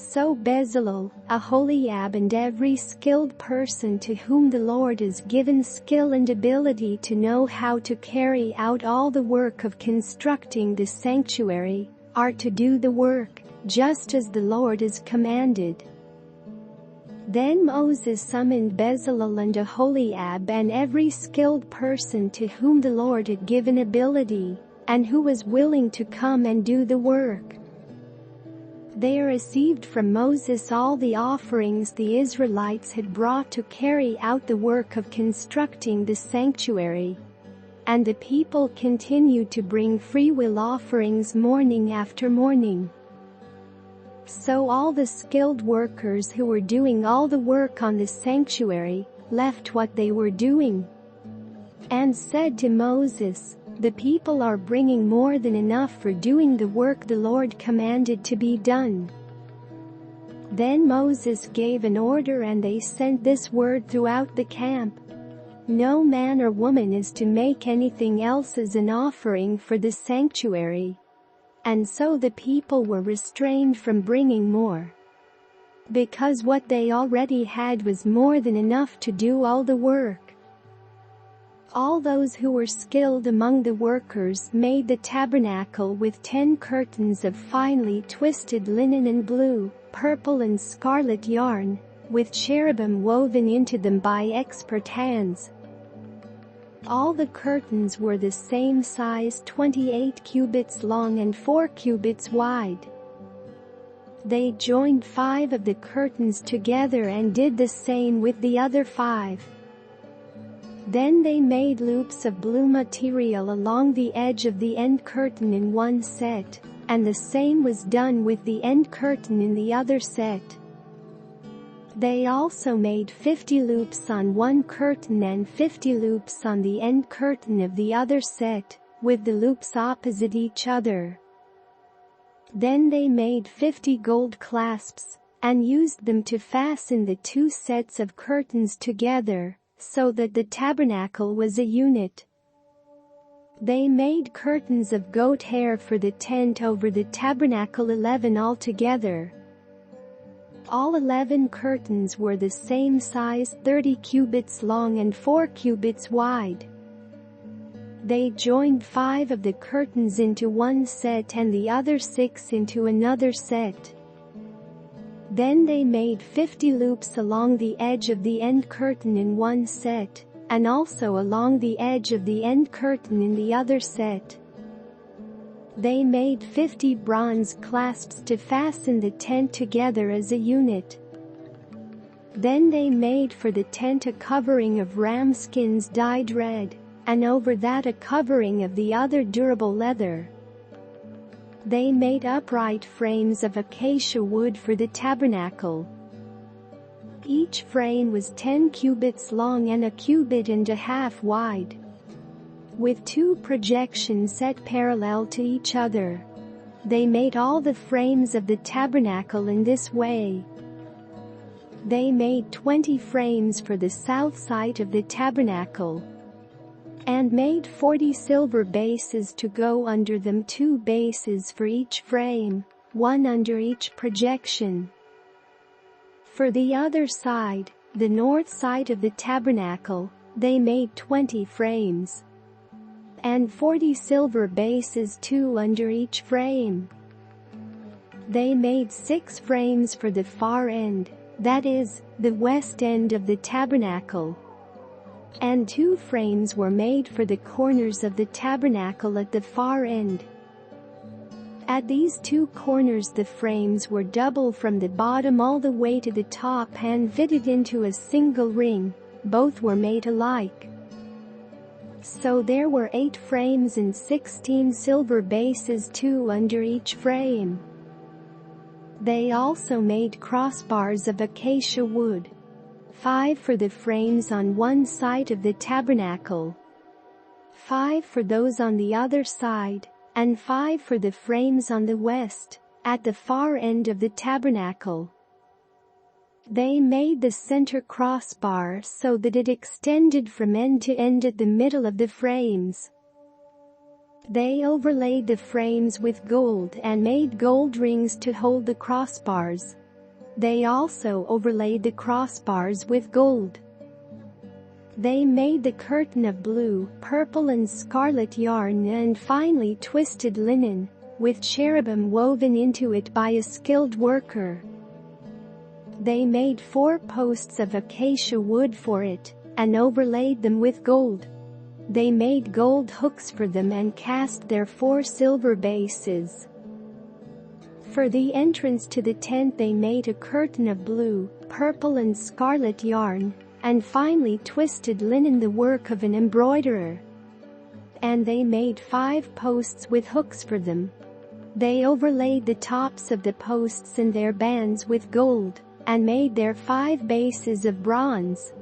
So Bezalel, Oholiab and every skilled person to whom the Lord has given skill and ability to know how to carry out all the work of constructing the sanctuary, are to do the work, just as the Lord has commanded. Then Moses summoned Bezalel and Oholiab and every skilled person to whom the Lord had given ability, and who was willing to come and do the work. They received from Moses all the offerings the Israelites had brought to carry out the work of constructing the sanctuary. And the people continued to bring freewill offerings morning after morning. So all the skilled workers who were doing all the work on the sanctuary left what they were doing and said to Moses, "The people are bringing more than enough for doing the work the Lord commanded to be done." Then Moses gave an order and they sent this word throughout the camp: "No man or woman is to make anything else as an offering for the sanctuary." And so the people were restrained from bringing more, because what they already had was more than enough to do all the work. All those who were skilled among the workers made the tabernacle with 10 curtains of finely twisted linen and blue, purple and scarlet yarn, with cherubim woven into them by expert hands. All the curtains were the same size, 28 cubits long and 4 cubits wide. They joined 5 of the curtains together and did the same with the other 5. Then they made loops of blue material along the edge of the end curtain in one set, and the same was done with the end curtain in the other set. They also made 50 loops on one curtain and 50 loops on the end curtain of the other set, with the loops opposite each other. Then they made 50 gold clasps, and used them to fasten the 2 sets of curtains together, so that the tabernacle was a unit. They made curtains of goat hair for the tent over the tabernacle, 11 altogether. All 11 curtains were the same size, 30 cubits long and 4 cubits wide. They joined 5 of the curtains into one set and the other 6 into another set. Then they made 50 loops along the edge of the end curtain in one set, and also along the edge of the end curtain in the other set. They made 50 bronze clasps to fasten the tent together as a unit. Then they made for the tent a covering of ram skins dyed red, and over that a covering of the other durable leather. They made upright frames of acacia wood for the tabernacle. Each frame was 10 cubits long and a cubit and a half wide, with 2 projections set parallel to each other. They made all the frames of the tabernacle in this way. They made 20 frames for the south side of the tabernacle, and made 40 silver bases to go under them, 2 bases for each frame, 1 under each projection. For the other side, the north side of the tabernacle, they made 20 frames, and 40 silver bases, 2 under each frame. They made 6 frames for the far end, that is, the west end of the tabernacle, and 2 frames were made for the corners of the tabernacle at the far end. At these 2 corners the frames were double from the bottom all the way to the top and fitted into a single ring. Both were made alike. So there were 8 frames and 16 silver bases, 2 under each frame. They also made crossbars of acacia wood, 5 for the frames on one side of the tabernacle, 5 for those on the other side, and 5 for the frames on the west, at the far end of the tabernacle. They made the center crossbar so that it extended from end to end at the middle of the frames. They overlaid the frames with gold and made gold rings to hold the crossbars. They also overlaid the crossbars with gold. They made the curtain of blue, purple and scarlet yarn and finely twisted linen, with cherubim woven into it by a skilled worker. They made 4 posts of acacia wood for it, and overlaid them with gold. They made gold hooks for them and cast their 4 silver bases. For the entrance to the tent they made a curtain of blue, purple and scarlet yarn, and finely twisted linen, the work of an embroiderer. And they made 5 posts with hooks for them. They overlaid the tops of the posts and their bands with gold, and made their 5 bases of bronze,